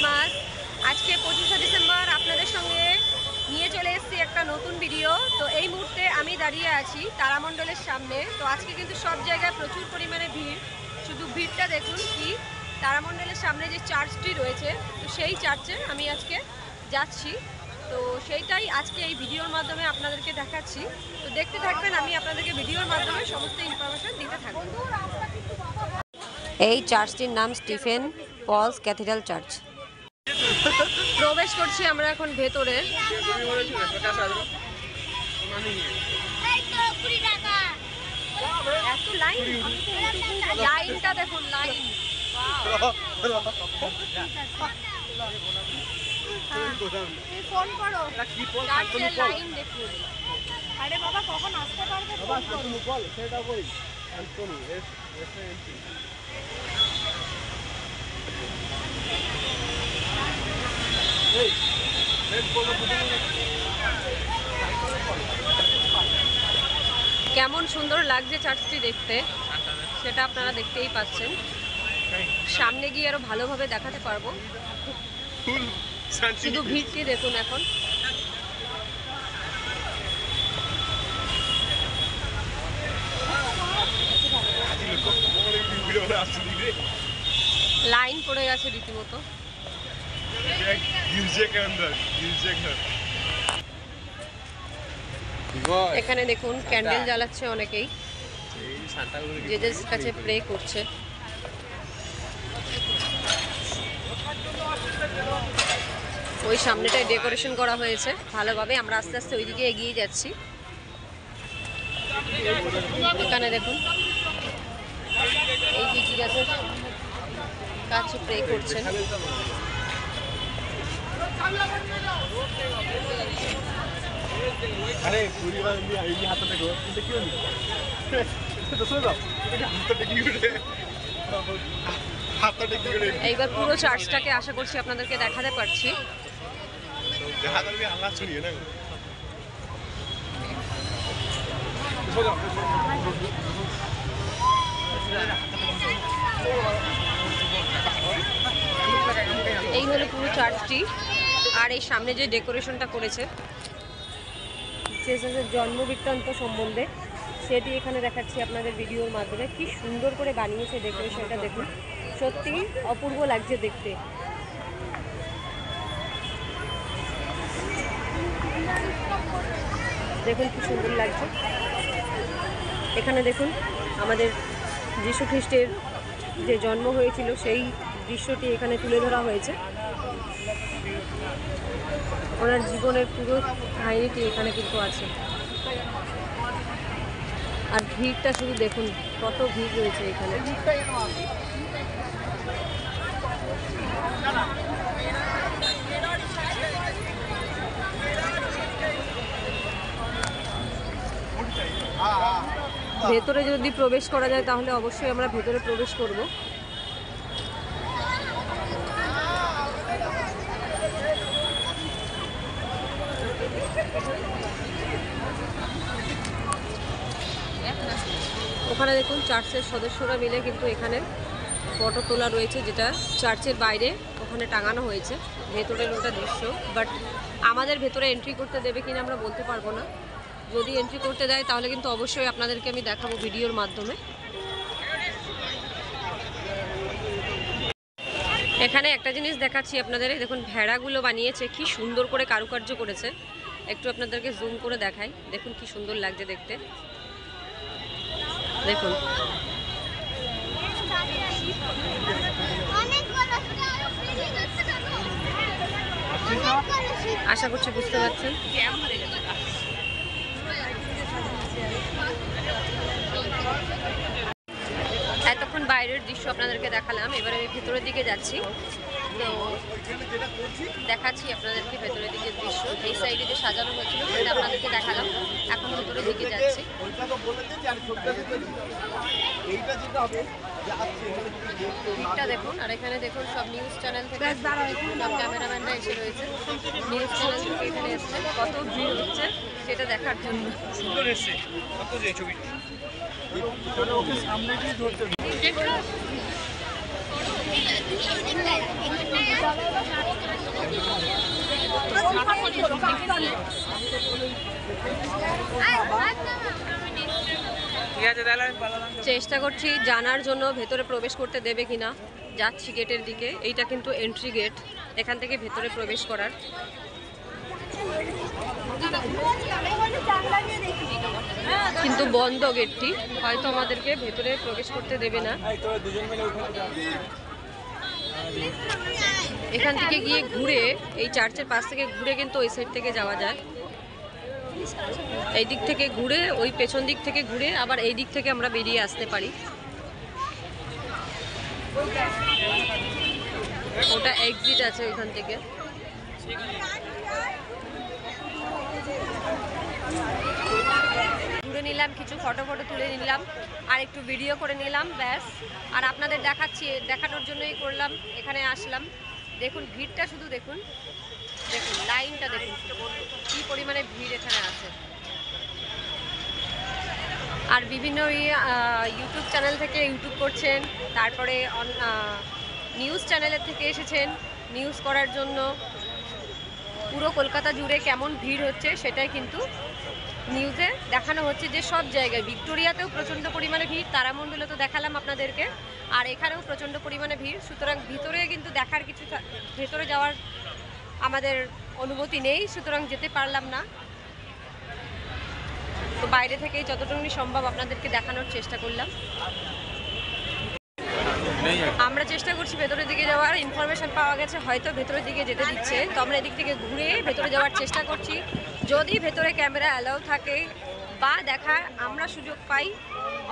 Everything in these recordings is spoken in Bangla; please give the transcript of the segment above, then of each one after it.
মাস। আজকে 25শে ডিসেম্বর আপনাদের সঙ্গে নিয়ে চলে এসেছি একটা নতুন ভিডিও। তো এই মুহূর্তে আমি দাঁড়িয়ে আছি তারামণ্ডলের সামনে। তো আজকে কিন্তু সব জায়গায় প্রচুর পরিমাণে ভিড়। শুধু ভিড়টা দেখুন কি, তারামণ্ডলের সামনে যে চার্চটি রয়েছে, তো সেই চার্চে আমি আজকে যাচ্ছি। তো সেইটাই আজকে এই ভিডিওর মাধ্যমে আপনাদেরকে দেখাচ্ছি। তো দেখতে থাকবেন, আমি আপনাদেরকে ভিডিওর মাধ্যমে সমস্ত ইনফরমেশন দিতে থাকবো। এই চার্চটির নাম স্টিফেন পলস ক্যাথিড্রাল চার্চ। প্রবেশ করছি আমরা এখন ভেতরে। এত লাইন, লাইনটা দেখুন, লাইন ফোন করো, চার্চের লাইন দেখুন। আরে বাবা কখন আসতে পারবে? কেমন সুন্দর লাগছে চার্চটি দেখতে, সেটা আপনারা দেখতেই পাচ্ছেন। সামনে গিয়ে আরো ভালোভাবে দেখাতে পারবো। শুধু ভিড়টি দেখুন এখন। লাইন পড়ে গেছে রীতিমতো। এখানে দেখুন ক্যান্ডেল জ্বালাচ্ছে অনেকেই, যে যার কাছে প্রে করছে। ওই সামনেটায় ডেকোরেশন করা হয়েছে ভালোভাবে। আমরা আস্তে আস্তে ওইদিকে এগিয়ে যাচ্ছি। এখানে দেখুন এই যে জিজাসের কাছে প্রে করছেন। এইবার পুরো চার্চটাকে আশা করছি আপনাদেরকে দেখাতে পারছি। এই হলো পুরো চার্চটি। আর এই সামনে যে ডেকোরেশনটা করেছে জেসাসের জন্ম বৃত্তান্ত সম্বন্ধে, সেটি এখানে দেখাচ্ছি আপনাদের ভিডিওর মাধ্যমে। কি সুন্দর করে বানিয়েছে ডেকোরেশনটা দেখুন, সত্যি অপূর্ব লাগছে দেখতে। দেখুন কি সুন্দর লাগছে। এখানে দেখুন আমাদের যীশু খ্রিস্টের যে জন্ম হয়েছিল সেই দৃশ্যটি এখানে তুলে ধরা হয়েছে। ওনার জীবনের পুরো কাহিনীটি এখানে কিন্তু আছে। আর ভিড়টা শুধু দেখুন, কত ভিড় রয়েছে এখানে। ভেতরে যদি প্রবেশ করা যায় তাহলে অবশ্যই আমরা ভেতরে প্রবেশ করব। ওখানে দেখুন চার্চের সদস্যরা মিলে কিন্তু এখানে ফটো তোলা রয়েছে, যেটা চার্চের বাইরে ওখানে টাঙানো হয়েছে। ভেতরের ওটা দৃশ্য, বাট আমাদের ভেতরে এন্ট্রি করতে দেবে কিনা আমরা বলতে পারবো না। যদি এন্ট্রি করতে দেয় তাহলে কিন্তু অবশ্যই আপনাদেরকে আমি দেখাবো ভিডিওর মাধ্যমে। এখানে একটা জিনিস দেখাচ্ছি আপনাদের, দেখুন ভেড়াগুলো বানিয়েছে, কি সুন্দর করে কারুকার্য করেছে। একটু আপনাদেরকে জুম করে দেখাই, দেখুন কি সুন্দর লাগছে দেখতে। দেখুন আশা করছি বুঝতে পারছেন। এতক্ষণ বাইরের দৃশ্য আপনাদেরকে দেখালাম, এবারে আমি ভেতরের দিকে যাচ্ছি। তো দেখাচ্ছি আপনাদেরকে ভেতরের দিকের দৃশ্য। এই সাইডে যে সাজানো হয়েছিল সেটা আপনাদেরকে দেখালাম। এখন ভেতরের দিকে যাচ্ছি। দিকটা দেখুন। আর এখানে দেখুন সব নিউজ চ্যানেল থেকে সব ক্যামেরাম্যানরা এসে রয়েছে। নিউজ চ্যানেল থেকে এখানে এসছে, কত ভিড় হচ্ছে সেটা দেখার জন্য। চেষ্টা করছি জানার জন্য ভেতরে প্রবেশ করতে দেবে কিনা। যাচ্ছি গেটের দিকে। এইটা কিন্তু এন্ট্রি গেট, এখান থেকে ভেতরে প্রবেশ করার। কিন্তু বন্ধ গেটটি, হয়তো আমাদেরকে ভেতরে প্রবেশ করতে দেবে না। এখান থেকে গিয়ে ঘুরে, এই চার্চের পাশ থেকে ঘুরে কিন্তু ওই সাইড থেকে যাওয়া যায়। এই দিক থেকে ঘুরে, ওই পেছন দিক থেকে ঘুরে আবার এই দিক থেকে আমরা বেরিয়ে আসতে পারি। ওটা এক্সিট আছে ওইখান থেকে। ঘুরে নিলাম, কিছু ফটো তুলে নিলাম, আর একটু ভিডিও করে নিলাম, ব্যাস। আর আপনাদের দেখানোর জন্যই করলাম, এখানে আসলাম। দেখুন ভিড়টা, শুধু দেখুন, লাইনটা দেখুন কি পরিমাণে ভিড় এখানে আছে। আর বিভিন্ন ইউটিউব চ্যানেল থেকে ইউটিউব করছেন, তারপরে নিউজ চ্যানেলের থেকে এসেছেন নিউজ করার জন্য। পুরো কলকাতা জুড়ে কেমন ভিড় হচ্ছে সেটাই কিন্তু নিউজে দেখানো হচ্ছে, যে সব জায়গায়। ভিক্টোরিয়াতেও প্রচণ্ড পরিমাণে ভিড়, তারামণ্ডলে তো দেখালাম আপনাদেরকে, আর এখানেও প্রচণ্ড পরিমাণে ভিড়। সুতরাং ভিতরে কিন্তু দেখার কিছু, ভেতরে যাওয়ার আমাদের অনুমতি নেই, সুতরাং যেতে পারলাম না। তো বাইরে থেকেই যতটুকু সম্ভব আপনাদেরকে দেখানোর চেষ্টা করলাম। আমরা চেষ্টা করছি ভেতরের দিকে যাওয়ার। ইনফরমেশন পাওয়া গেছে হয়তো ভেতরের দিকে যেতে দিচ্ছে, তো আমরা এদিক থেকে ঘুরে ভেতরে যাওয়ার চেষ্টা করছি। যদি ভেতরে ক্যামেরা অ্যালাউ থাকে বা দেখার আমরা সুযোগ পাই,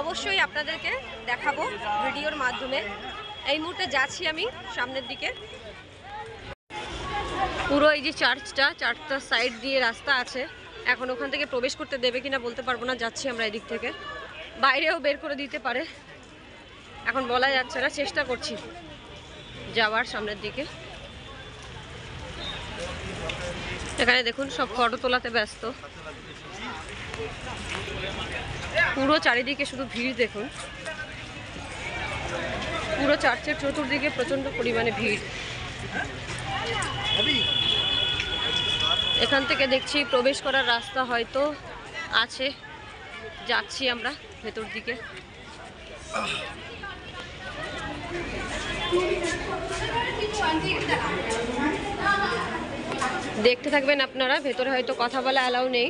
অবশ্যই আপনাদেরকে দেখাবো ভিডিওর মাধ্যমে। এই মুহূর্তে যাচ্ছি আমি সামনের দিকে। পুরো এই যে চার্চটার সাইড দিয়ে রাস্তা আছে, এখন ওখান থেকে প্রবেশ করতে দেবে কিনা বলতে পারবো না। যাচ্ছি আমরা এদিক থেকে, বাইরেও বের করে দিতে পারে, এখন বলা যাচ্ছে না। চেষ্টা করছি যাওয়ার সামনের দিকে। এখানে দেখুন সব ফটো তোলাতে ব্যস্ত, পুরো চারিদিকে শুধু ভিড় দেখুন। পুরো চার্চের চতুর্দিকে প্রচণ্ড পরিমাণে ভিড়। এখান থেকে দেখছি প্রবেশ করার রাস্তা হয়তো আছে, যাচ্ছি আমরা ভেতর দিকে। দেখতে থাকবেন আপনারা, ভেতরে হয়তো কথা বলা অ্যালাউ নেই।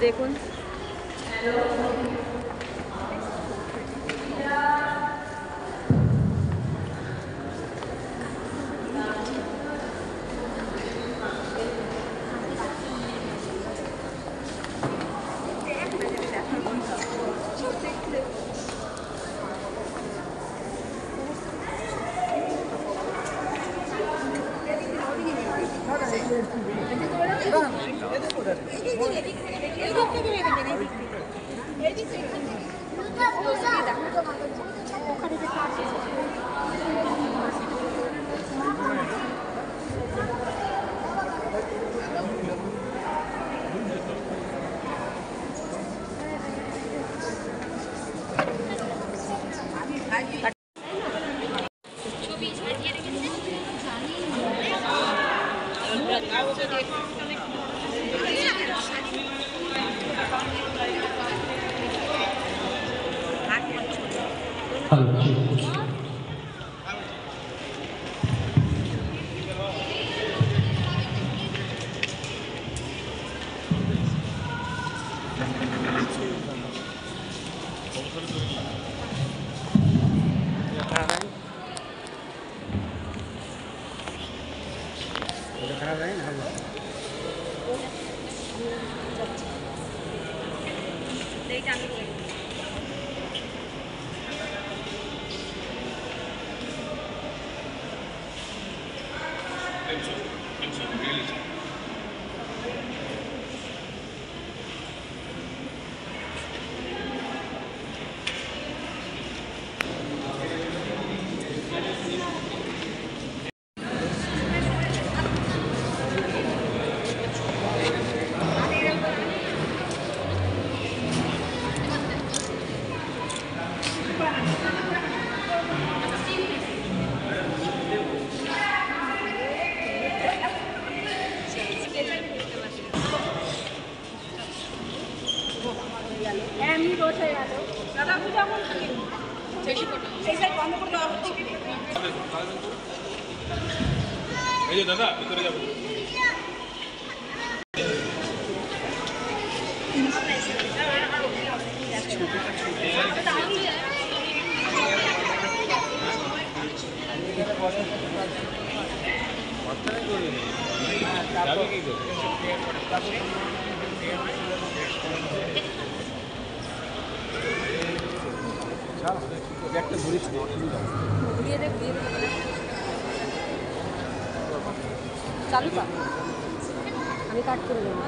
দেখুন এই যে দাদা ভিতরে যাবো। যাবে কি করে? একটা ধরিস না, অসুবিধা চালু কর, আমি কাট করে দেবো।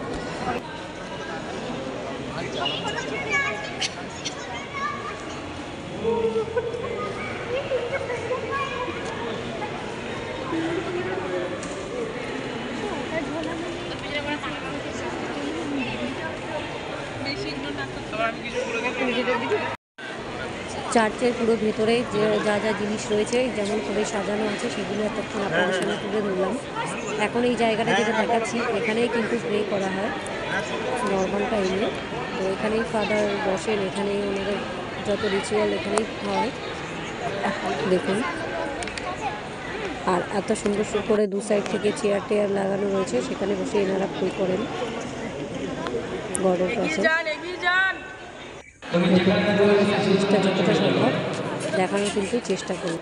চার্চের পুরো ভেতরে যে যা যা জিনিস রয়েছে যেমন করে সাজানো আছে সেগুলো এতক্ষণ আপনাদের সামনে তুলে ধরলাম। এখন এই জায়গাটা যেটা দেখাচ্ছি এখানেই কিন্তু প্রে করা হয় নর্মাল টাইমে। তো এখানেই ফাদার বসেন, এখানেই ওনাদের যত রিচুয়াল এখানেই হয় দেখুন। আর এত সুন্দর করে দু সাইড থেকে চেয়ার টেয়ার লাগানো রয়েছে, সেখানে বসে এনারা প্রে করেন গডের কাছে। জিনিসটা যতটা সম্ভব দেখানোর কিন্তু চেষ্টা করি।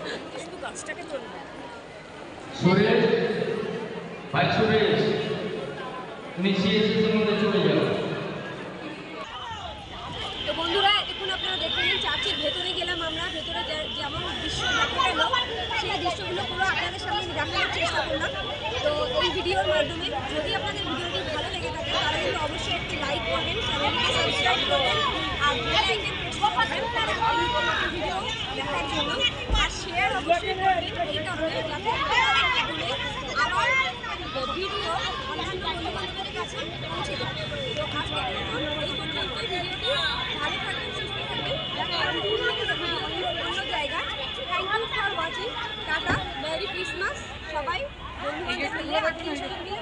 তো বন্ধুরা এখন আপনারা দেখলেন চার্চের ভেতরে গেলাম আমরা, ভেতরে যেমন দৃশ্য দেখা গেল সেই দৃশ্যগুলো পুরো আপনাদের সামনে দেখানোর চেষ্টা করলাম। তো এই ভিডিওর মাধ্যমে যদি আপনাদের ভিডিওটি ভালো লেগে থাকে তাহলে কিন্তু অবশ্যই একটি লাইক করবেন, চ্যানেলটিকে সাবস্ক্রাইব করবেন আর বেল আইকন প্রেস করবেন ভিডিও দেখার জন্য। আর শেয়ার অবশ্যই করবেন এই কারণে যাতে আমার ভিডিও অন্যান্য বন্ধুবান্ধবের কাছে পৌঁছে যায়। তো আজকে এই পর্যন্ত ভিডিওটি ভালো থাকবেন, সুস্থ থাকবেন, দেখা হবে অন্য জায়গায়। Thank you for watching. টাটা, মেরি ক্রিসমাস। সবাই বন্ধু বান্ধব মিলে আত্মীয় স্বজন মিলে